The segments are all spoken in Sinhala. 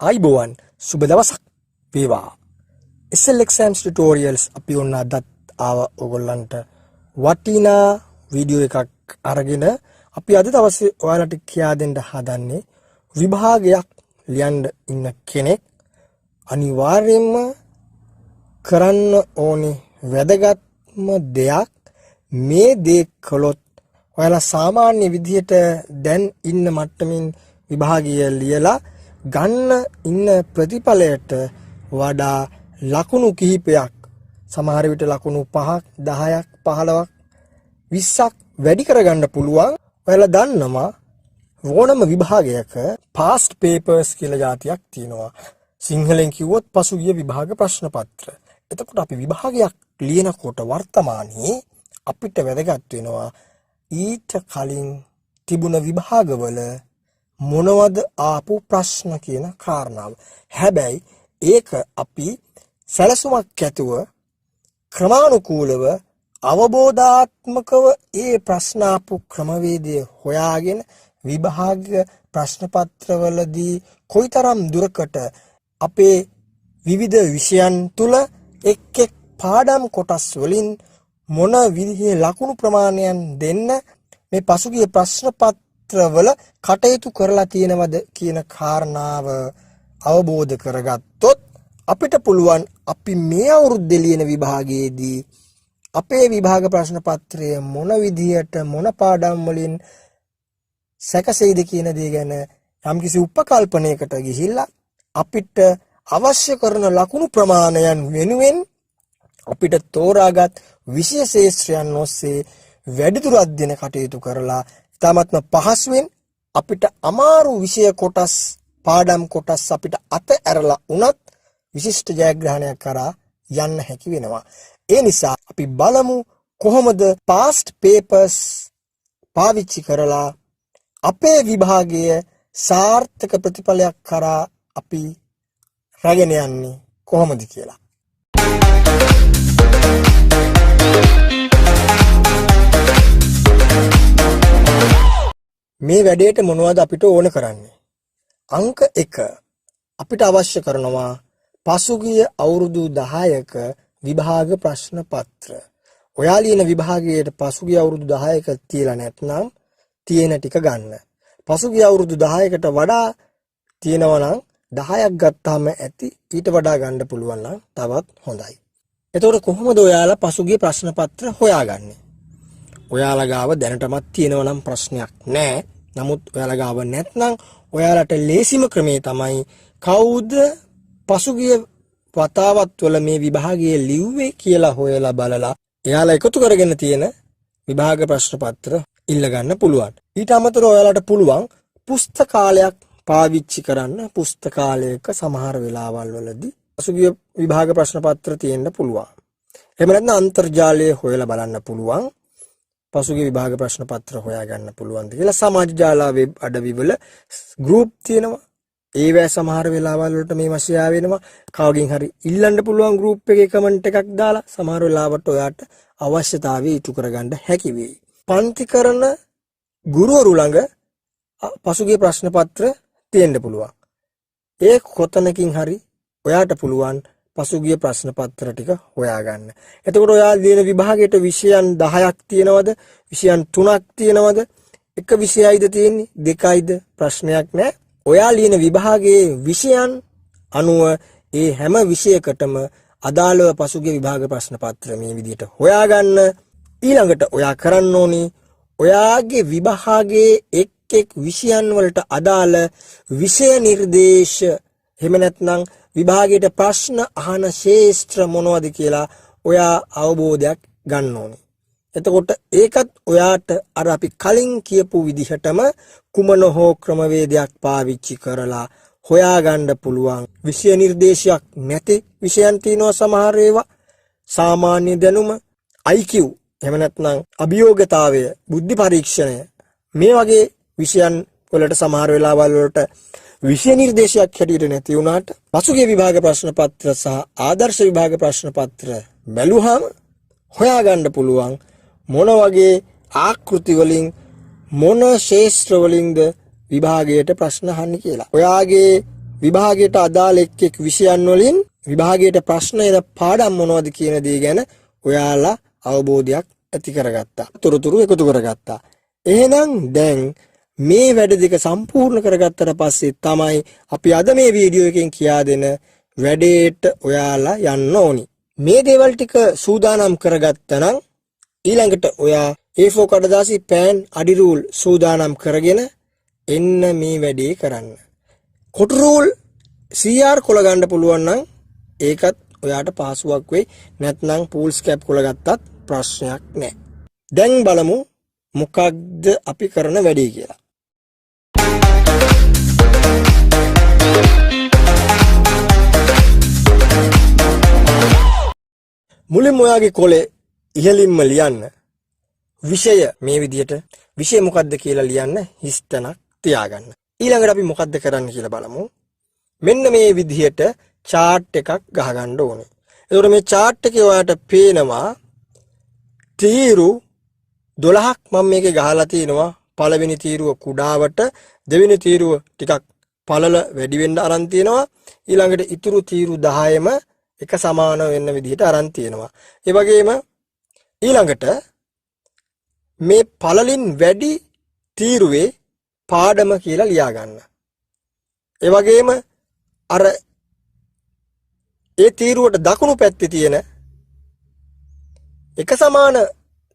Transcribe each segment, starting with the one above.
ආයිබෝවන් සුබ දවසක් වේවා. SL exams tutorials අපි ඔන්න අදත් ආව ඔයගොල්ලන්ට වටිනා වීඩියෝ එකක් අරගෙන අපි අද දවසේ ඔයාලට කියා දෙන්න හදන්නේ විභාගයක් ලියන්න ඉන්න කෙනෙක් අනිවාර්යයෙන්ම කරන්න ඕනේ වැදගත්ම දෙයක් මේ දේ කළොත් ඔයාලා සාමාන්‍ය විදිහට දැන් ඉන්න මට්ටමින් විභාගය ලියලා ගන්න ඉන්න ප්‍රතිඵලයට වඩා ලකුණු කිහිපයක් සමහර විට ලකුණු 5ක් 10ක් 15ක් 20ක් වැඩි කරගන්න පුළුවන්. ඔයාලා දන්නවා ඕනම විභාගයක past papers කියලා જાතියක් තියෙනවා. සිංහලෙන් කිව්වොත් පසුගිය විභාග ප්‍රශ්න පත්‍ර. එතකොට අපි විභාගයක් ලියනකොට වර්තමානයේ අපිට වැදගත් වෙනවා ඊට කලින් තිබුණ විභාගවල මොනවද ආපු ප්‍රශ්න කියන කාරණාව. හැබැයි ඒක අපි සැලසුමක් ඇතුව ක්‍රමානුකූලව අවබෝධාත්මකව ඒ ප්‍රශ්න ආපු ක්‍රමවේදය හොයාගෙන විභාග ප්‍රශ්න පත්‍රවලදී කොයිතරම් දුරකට අපේ විවිධ විෂයන් තුල එක් එක් පාඩම් කොටස් වලින් මොන විදිහේ ලකුණු ප්‍රමාණයන් දෙන්න මේ පසුගිය ප්‍රශ්න පත්‍රවල කටයුතු කරලා තියෙනවද කියන කාරණාව අවබෝධ කරගත්තොත් අපිට පුළුවන් අපි මේ අවුරුද්දේ ලියන විභාගයේදී අපේ විභාග ප්‍රශ්න පත්‍රය මොන විදිහට මොන පාඩම් වලින් සැකසෙයිද කියන දේ ගැන යම්කිසි උපකල්පනයකට ගිහිල්ලා අපිට අවශ්‍ය කරන ලකුණු ප්‍රමාණයන් වෙනුවෙන් අපිට තෝරාගත් විෂය ශාස්ත්‍රයන් ඔස්සේ වැඩිදුර අධ්‍යයන කටයුතු කරලා ඉතාමත්ම පහසුවෙන් අපිට අමාරු විෂය කොටස් පාඩම් කොටස් අපිට අත ඇරලා උනත් විශිෂ්ට ජයග්‍රහණයක් කරා යන්න හැකි වෙනවා. ඒ නිසා අපි බලමු කොහොමද past papers පාවිච්චි කරලා අපේ විභාගයේ සාර්ථක ප්‍රතිඵලයක් කරා අපි රැගෙන යන්නේ කොහොමද කියලා. මේ වැඩේට මොනවද අපිට ඕන කරන්නේ? අංක 1 අපිට අවශ්‍ය කරනවා පසුගිය අවුරුදු 10ක විභාග ප්‍රශ්න පත්‍ර. ඔයා ලියන විභාගයේ පසුගිය අවුරුදු 10ක තියලා නැත්නම් තියෙන ටික ගන්න. පසුගිය අවුරුදු 10කට වඩා තියෙනවා නම් 10ක් ගත්තාම ඇති. ඊට වඩා ගන්න පුළුවන් නම් තවත් හොඳයි. එතකොට කොහොමද ඔයාලා පසුගිය ප්‍රශ්න පත්‍ර හොයාගන්නේ? ඔයාලා ගාව දැනටමත් තියෙනවා නම් ප්‍රශ්නයක් නැහැ. නමුත් ඔයාලා ගාව නැත්නම් ඔයාලට ලේසිම ක්‍රමේ තමයි කවුද පසුගිය වතාවත් වල මේ විභාගයේ ලිව්වේ කියලා හොයලා බලලා එයාලා එකතු කරගෙන තියෙන විභාග ප්‍රශ්න පත්‍ර ඉල්ල ගන්න පුළුවන්. ඊට අමතරව ඔයාලට පුළුවන් පුස්තකාලයක් පාවිච්චි කරන්න. පුස්තකාලයක සමහර වෙලාවල් වලදී පසුගිය විභාග ප්‍රශ්න පත්‍ර තියෙන්න පුළුවන්. එහෙම නැත්නම් අන්තර්ජාලයේ හොයලා බලන්න පුළුවන්. පසුගිය විභාග ප්‍රශ්න පත්‍ර හොයාගන්න පුළුවන්ද කියලා. සමාජ ජාල වෙබ් අඩවිවල ගෲප් තියෙනවා. ඒවැ සමහර වෙලාවල් වලට මේ මාසය ආවෙනවා. කවගෙන් හරි ඉල්ලන්න පුළුවන් ගෲප් එකේ කමෙන්ට් එකක් දාලා සමහර වෙලාවට ඔයාට අවශ්‍යතාවය ඉටු කරගන්න හැකි වෙයි. පන්ති කරන ගුරුවරු ළඟ පසුගිය ප්‍රශ්න පත්‍ර තියෙන්න පුළුවන්. ඒ කොතනකින් හරි ඔයාට පුළුවන් පසුගිය ප්‍රශ්න පත්‍ර ටික හොයාගන්න. එතකොට ඔයා ලියන විභාගයට විෂයන් 10ක් තියෙනවද? විෂයන් 3ක් තියෙනවද? එක විෂයයිද තියෙන්නේ? දෙකයිද? ප්‍රශ්නයක් නැහැ. ඔයා ලියන විභාගයේ විෂයන් අනුව ඒ හැම විෂයකටම අදාළව පසුගිය විභාග ප්‍රශ්න පත්‍ර මේ විදිහට හොයාගන්න. ඊළඟට ඔයා කරන්න ඕනේ ඔයාගේ විභාගයේ එක් එක් විෂයන් වලට අදාළ විෂය නිර්දේශ එහෙම නැත්නම් විභාගයට ප්‍රශ්න අහන ශාස්ත්‍ර මොනවද කියලා ඔයා අවබෝධයක් ගන්න ඕනේ. එතකොට ඒකත් ඔයාට අර අපි කලින් කියපු විදිහටම කුමන හෝ ක්‍රමවේදයක් පාවිච්චි කරලා හොයාගන්න පුළුවන්. විෂය නිර්දේශයක් නැති විෂයන් තියෙනවා සමහර ඒවා. සාමාන්‍ය දැනුම, IQ, එහෙම නැත්නම් අභියෝගතාවය, බුද්ධි පරීක්ෂණය මේ වගේ විෂයන් වලට සමහර වෙලාවල් වලට විෂය නිර්දේශයක් හැටියට නැති වුණාට පසුගිය විභාග ප්‍රශ්න පත්‍ර සහ ආදර්ශ විභාග ප්‍රශ්න පත්‍ර බැලුවාම හොයාගන්න පුළුවන් මොන වගේ ආකෘති වලින් මොන ශාස්ත්‍ර වලින්ද විභාගයට ප්‍රශ්න අහන්නේ කියලා. ඔයාගේ විභාගයට අදාළ එක් විෂයන් වලින් විභාගයට ප්‍රශ්නයද පාඩම් මොනවද කියන දේ ගැන ඔයාලා අවබෝධයක් ඇති කරගත්තා. තොරතුරු එකතු කරගත්තා. එහෙනම් දැන් මේ වැඩ දෙක සම්පූර්ණ කරගත්තට පස්සේ තමයි අපි අද මේ වීඩියෝ එකෙන් කියා දෙන වැඩේට ඔයාලා යන්න ඕනි. මේ දේවල් ටික සූදානම් කරගත්තා නම් ඊළඟට ඔයා A4 කඩදාසි පෑන් අඩි රූල් සූදානම් කරගෙන එන්න මේ වැඩේ කරන්න. කොටු රූල් CR කොල ගන්න පුළුවන් නම් ඒකත් ඔයාට පහසුවක් වෙයි. නැත්නම් පූල්ස් කැප් කොල ගත්තත් ප්‍රශ්නයක් නැහැ. දැන් බලමු මොකක්ද අපි කරන වැඩේ කියලා. මුලින්ම ඔයාගේ කොලේ ඉහළින්ම ලියන්න විෂය මේ විදිහට විෂය මොකක්ද කියලා ලියන්න හිස්තනක් තියාගන්න. ඊළඟට අපි මොකක්ද කරන්න කියලා බලමු. මෙන්න මේ විදිහට chart එකක් ගහගන්න ඕනේ. එතකොට මේ chart එකේ ඔයාලට පේනවා තීරු 12ක් මම මේකේ ගහලා තිනවා. පළවෙනි තීරුව කුඩාවට, දෙවෙනි තීරුව ටිකක් පළල වැඩි වෙන්න අරන් තිනවා. ඊළඟට ඉතුරු තීරු 10ම එක සමාන වෙන්න විදිහට අරන් තිනවා. ඒ වගේම ඊළඟට මේ පළලින් වැඩි තීරුවේ පාඩම කියලා ලියා ගන්න. ඒ වගේම අර ඒ තීරුවට දකුණු පැත්තේ තියෙන එක සමාන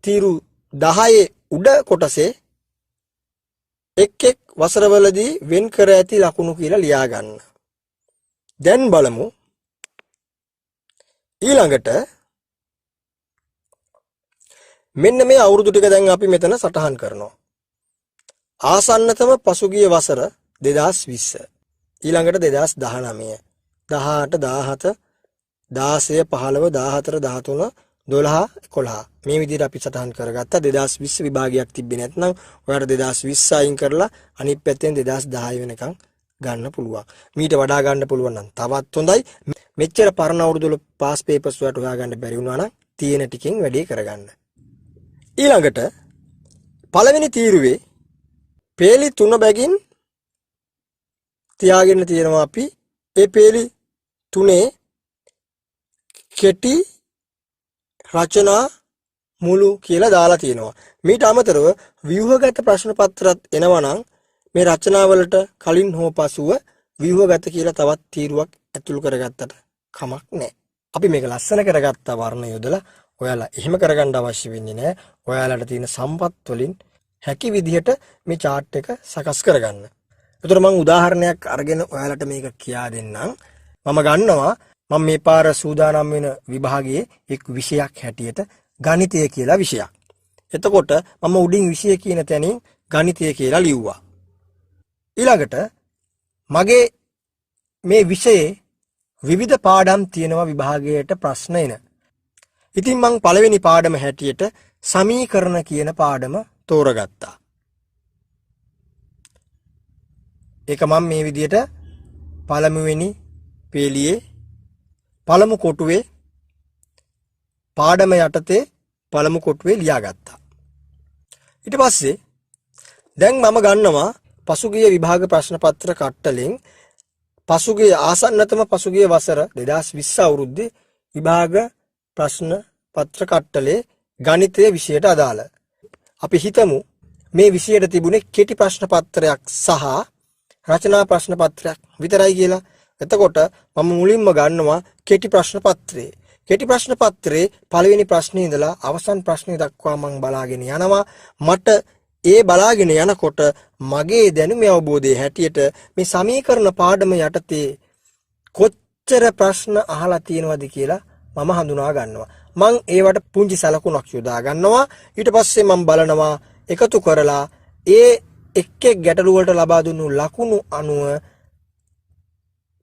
තීරු 10 උඩ කොටසේ එක් එක් වසරවලදී වෙන් කර ඇති ලකුණු කියලා ලියා ගන්න. දැන් බලමු ඊළඟට මෙන්න මේ අවුරුදු ටික දැන් අපි මෙතන සටහන් කරනවා. ආසන්නතම පසුගිය වසර 2020. ඊළඟට 2019, 18, 17, 16, 15, 14, 13, 12, 11. මේ විදිහට අපි සටහන් කරගත්තා. 2020 විභාගයක් තිබ්බේ නැත්නම් ඔයාලට 2020 අයින් කරලා අනිත් පැත්තෙන් 2010 වෙනකන් ගන්න පුළුවන්. මීට වඩා ගන්න පුළුවන් නම් තවත් හොඳයි. මෙච්චර පරණ අවුරුදු වල පාස් පේපර්ස් වලට හොයාගන්න බැරි වුණා නම් තියෙන ටිකෙන් වැඩේ කරගන්න. ඊළඟට පළවෙනි තීරුවේ පේලි 3 බැගින් තියාගෙන තියෙනවා අපි. ඒ පේලි 3 කෙටි රචනා මුළු කියලා දාලා තියෙනවා. මීට අමතරව ව්‍යුහගත ප්‍රශ්න පත්‍රත් එනවා නම් මේ රචනාවලට කලින් හෝ පසුව ව්‍යුහගත කියලා තවත් තීරුවක් ඇතුළු කරගත්තට කමක් නැහැ. අපි මේක ලස්සන කරගත්ත වර්ණ යොදලා ඔයාලා එහෙම කරගන්න අවශ්‍ය වෙන්නේ නැහැ. ඔයාලට තියෙන සම්පත් වලින් හැකි විදිහට මේ chart එක සකස් කරගන්න. ඒතර මම උදාහරණයක් අරගෙන ඔයාලට මේක කියා දෙන්නම්. මම ගන්නවා මම මේ පාර සූදානම් වෙන විභාගයේ එක් විෂයක් හැටියට ගණිතය කියලා විෂයක්. එතකොට මම උඩින් විෂය කියන තැනින් ගණිතය කියලා ලිව්වා. ඊළඟට මගේ මේ විෂයේ විවිධ පාඩම් තියෙනවා විභාගයට ප්‍රශ්න එන. ඉතින් මම පළවෙනි පාඩම හැටියට සමීකරණ කියන පාඩම තෝරගත්තා. ඒක මම මේ විදිහට පළමුවෙනි පේලියේ පළමු කොටුවේ පාඩම යටතේ පළමු කොටුවේ ලියාගත්තා. ඊට පස්සේ දැන් මම ගන්නවා පසුගිය විභාග ප්‍රශ්න පත්‍ර කට්ටලෙන් පසුගිය ආසන්නතම පසුගිය වසර 2020 අවුරුද්දේ විභාග ප්‍රශ්න පත්‍ර කට්ටලේ ගණිතය විෂයට අදාළ. අපි හිතමු මේ විෂයට තිබුණේ කෙටි ප්‍රශ්න පත්‍රයක් සහ රචනා ප්‍රශ්න පත්‍රයක් විතරයි කියලා. එතකොට මම මුලින්ම ගන්නවා කෙටි ප්‍රශ්න පත්‍රය. කෙටි ප්‍රශ්න පත්‍රයේ පළවෙනි ප්‍රශ්නේ ඉඳලා අවසන් ප්‍රශ්නේ දක්වා මම බලාගෙන යනවා. මට ඒ බලාගෙන යනකොට මගේ දැනුමේ අවබෝධයේ හැටියට මේ සමීකරණ පාඩම යටතේ කොච්චර ප්‍රශ්න අහලා තියෙනවද කියලා මම හඳුනා ගන්නවා. මම ඒවට පුංචි සලකුණක් යොදා ගන්නවා. ඊට පස්සේ මම බලනවා එකතු කරලා ඒ එක් එක් ගැටළු වලට ලබා දුන්නු ලකුණු අනුව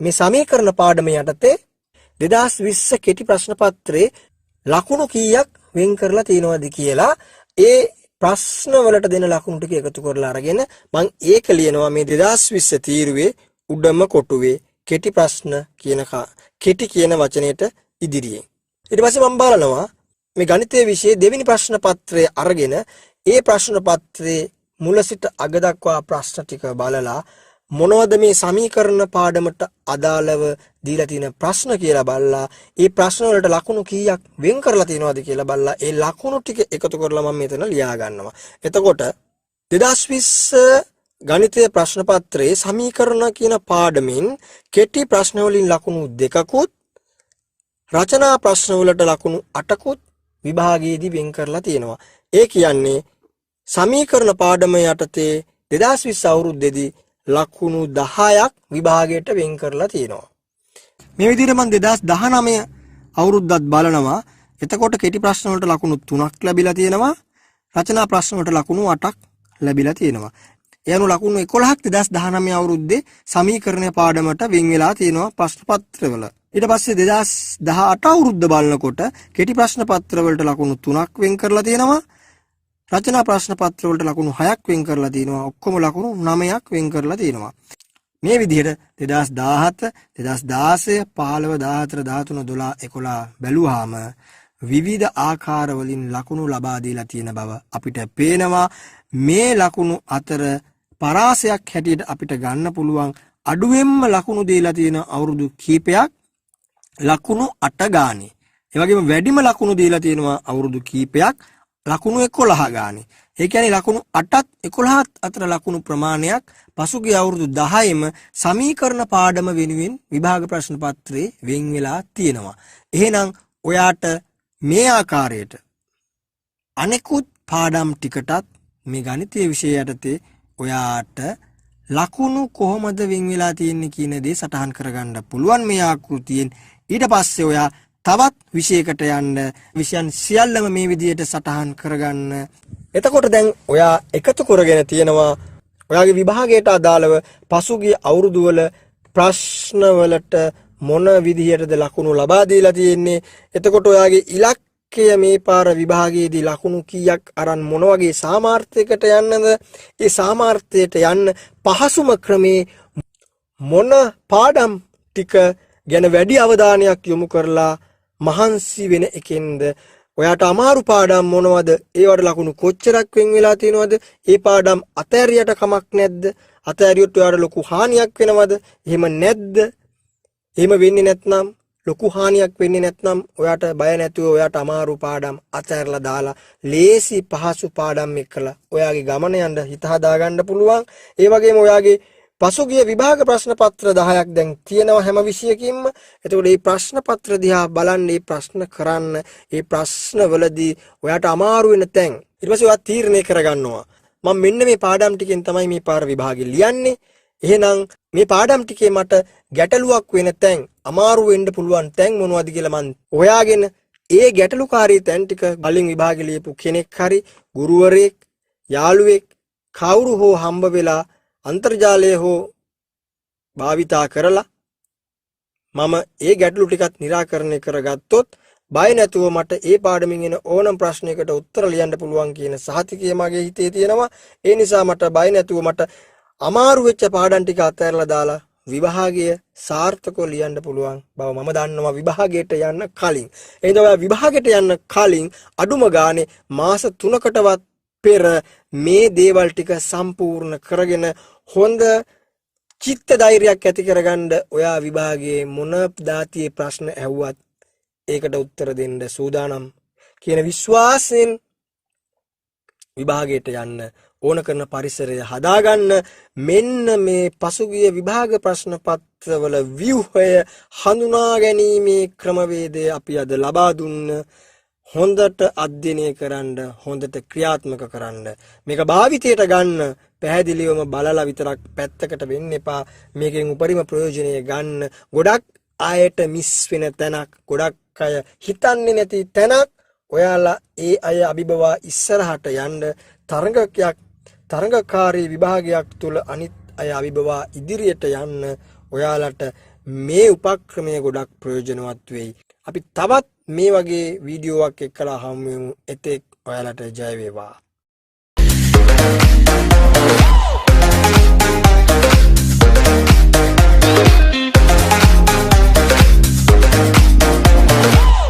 මේ සමීකරණ පාඩම යටතේ 2020 කෙටි ප්‍රශ්න පත්‍රයේ ලකුණු කීයක් වෙන් කරලා තියෙනවද කියලා ඒ ප්‍රශ්න වලට දෙන ලකුණු ටික එකතු කරලා අරගෙන මම ඒක ලියනවා මේ 2020 තීරුවේ උඩම කොටුවේ කෙටි ප්‍රශ්න කියන කෙටි කියන වචනයට ඉදිරියෙන්. ඊට පස්සේ මම බලනවා මේ ගණිතයේ විෂයේ දෙවෙනි ප්‍රශ්න පත්‍රය අරගෙන ඒ ප්‍රශ්න පත්‍රයේ මුල සිට අග දක්වා ප්‍රශ්න ටික බලලා මොනවද මේ සමීකරණ පාඩමට අදාළව දීලා තියෙන ප්‍රශ්න කියලා බලලා ඒ ප්‍රශ්න වලට ලකුණු කීයක් වෙන් කරලා තියෙනවද කියලා බලලා ඒ ලකුණු ටික එකතු කරලා මම මෙතන ලියා ගන්නවා. එතකොට 2020 ගණිතය ප්‍රශ්න පත්‍රයේ සමීකරණ කියන පාඩමින් කෙටි ප්‍රශ්න වලින් ලකුණු 2කුත් රචනා ප්‍රශ්න වලට ලකුණු 8කුත් විභාගයේදී වෙන් කරලා තියෙනවා. ඒ කියන්නේ සමීකරණ පාඩම යටතේ 2020 අවුරුද්දේදී ලකුණු 10ක් විභාගයට වෙන් කරලා තියෙනවා. මේ විදිහට මම 2019 අවුරුද්දත් බලනවා. එතකොට කෙටි ප්‍රශ්න වලට ලකුණු 3ක් ලැබිලා තියෙනවා. රචනා ප්‍රශ්න වලට ලකුණු 8ක් ලැබිලා තියෙනවා. ඒ අනුව ලකුණු 11ක් 2019 අවුරුද්දේ සමීකරණ පාඩමට වෙන් වෙලා තියෙනවා ප්‍රශ්න පත්‍රවල. ඊට පස්සේ 2018 අවුරුද්ද බලනකොට කෙටි ප්‍රශ්න පත්‍ර වලට ලකුණු 3ක් වෙන් කරලා තියෙනවා. රචනා ප්‍රශ්න පත්‍ර වලට ලකුණු 6ක් වෙන් කරලා තියෙනවා. ඔක්කොම ලකුණු 9ක් වෙන් කරලා තියෙනවා. මේ විදිහට 2017, 2016, 15, 14, 13, 12, 11 බැලුවාම විවිධ ආකාර වලින් ලකුණු ලබා දීලා තියෙන බව අපිට පේනවා. මේ ලකුණු අතර පරාසයක් හැටියට අපිට ගන්න පුළුවන් අඩුවෙන්ම ලකුණු දීලා තියෙන අවුරුදු කීපයක් ලකුණු 8 ගානේ. ඒ වගේම වැඩිම ලකුණු දීලා තියෙනවා අවුරුදු කීපයක් ලකුණු 11 ගානේ. ඒ කියන්නේ ලකුණු 8ත් 11ත් අතර ලකුණු ප්‍රමාණයක් පසුගිය අවුරුදු 10ෙම සමීකරණ පාඩම වෙනුවෙන් විභාග ප්‍රශ්න පත්‍රයේ වෙන් වෙලා තියෙනවා. එහෙනම් ඔයාට මේ ආකාරයට අනෙකුත් පාඩම් ටිකටත් මේ ගණිතීය විෂය යටතේ ඔයාට ලකුණු කොහොමද වෙන් වෙලා තියෙන්නේ කියන දේ සටහන් කරගන්න පුළුවන් මේ ආකෘතියෙන්. ඊට පස්සේ ඔයා තවත් විෂයකට යන්න විෂයන් සියල්ලම මේ විදිහට සටහන් කරගන්න. එතකොට දැන් ඔයා එකතු කරගෙන තියෙනවා ඔයාගේ විභාගයට අදාළව පසුගිය අවුරුදු වල ප්‍රශ්න වලට මොන විදිහටද ලකුණු ලබා දීලා තියෙන්නේ. එතකොට ඔයාගේ ඉලක්කය මේ පාර විභාගයේදී ලකුණු කීයක් අරන් මොන වගේ සාමාර්ථයකට යන්නද? ඒ සාමාර්ථයට යන්න පහසුම ක්‍රමේ මොන පාඩම් ටික ගැන වැඩි අවධානයක් යොමු කරලා මහන්සි වෙන එකෙන්ද? ඔයාට අමාරු පාඩම් මොනවද? ඒවට ලකුණු කොච්චරක් වෙන් වෙලා තියෙනවද? ඒ පාඩම් අතෑරියට කමක් නැද්ද? අතෑරියොත් ඔයාට ලොකු හානියක් වෙනවද? එහෙම නැද්ද? එහෙම වෙන්නේ නැත්නම් ලොකු හානියක් වෙන්නේ නැත්නම් ඔයාට බය නැතුව ඔයාට අමාරු පාඩම් අතෑරලා දාලා ලේසි පහසු පාඩම් එක්කලා ඔයාගේ ගමන යන්න හිත හදාගන්න පුළුවන්. ඒ වගේම ඔයාගේ පසුගිය විභාග ප්‍රශ්න පත්‍ර 10ක් දැන් තියෙනවා හැම විෂයකින්ම. එතකොට මේ ප්‍රශ්න පත්‍ර දිහා බලන්න, මේ ප්‍රශ්න කරන්න, මේ ප්‍රශ්න වලදී ඔයාට අමාරු වෙන තැන් ඊට පස්සේ ඔයා තීරණය කරගන්නවා මම මෙන්න මේ පාඩම් ටිකෙන් තමයි මේ පාර විභාගෙ ලියන්නේ. එහෙනම් මේ පාඩම් ටිකේ මට ගැටලුවක් වෙන තැන්, අමාරු වෙන්න පුළුවන් තැන් මොනවද කියලා මම හොයාගෙන ඒ ගැටලුකාරී තැන් ටික කලින් විභාගෙ ලියපු කෙනෙක් හරි ගුරුවරයෙක්, යාළුවෙක් කවුරු හෝ හම්බ වෙලා අන්තර්ජාලය හෝ භාවිතා කරලා මම ඒ ගැටලු ටිකත් निराකරණය කරගත්තොත් බය නැතුව මට ඒ පාඩමින් එන ඕනම ප්‍රශ්නයකට උත්තර ලියන්න පුළුවන් කියන සහතිකය මගේ හිතේ තියෙනවා. ඒ නිසා මට බය නැතුව මට අමාරු වෙච්ච පාඩම් ටික අතහැරලා දාලා විභාගය සාර්ථකව ලියන්න පුළුවන් බව මම දන්නවා විභාගයට යන්න කලින්. එහෙනම් ඔයා විභාගයට යන්න කලින් අඩුම ගානේ මාස 3කටවත් පෙර මේ දේවල් ටික සම්පූර්ණ කරගෙන හොඳ චිත්ත ධෛර්යයක් ඇති කරගන්න ඔයා විභාගයේ මොන දාතියේ ප්‍රශ්න ඇහුවත් ඒකට උත්තර දෙන්න සූදානම් කියන විශ්වාසයෙන් විභාගයට යන්න ඕන කරන පරිසරය හදාගන්න. මෙන්න මේ පසුගිය විභාග ප්‍රශ්න පත්‍රවල ව්‍යුහය හඳුනා ගැනීමේ ක්‍රමවේදය අපි අද ලබා දුන්න. හොඳට අධ්‍යයනය කරන්න, හොඳට ක්‍රියාත්මක කරන්න. මේක භාවිතයට ගන්න පැහැදිලිවම බලලා විතරක් පැත්තකට වෙන්න එපා. මේකෙන් උපරිම ප්‍රයෝජනය ගන්න. ගොඩක් අයට මිස් වෙන තැනක්, ගොඩක් අය හිතන්නේ නැති තැනක්. ඔයාලා ඒ අය අභිබවා ඉස්සරහට යන්න තරඟකාරී විභාගයක් තුල අනිත් අය අභිබවා ඉදිරියට යන්න ඔයාලට මේ උපක්‍රමය ගොඩක් ප්‍රයෝජනවත් වෙයි. අපි තවත් මේ වගේ වීඩියෝවක් එක්කලා හමු වෙමු. එතෙක් ඔයාලට ජය වේවා.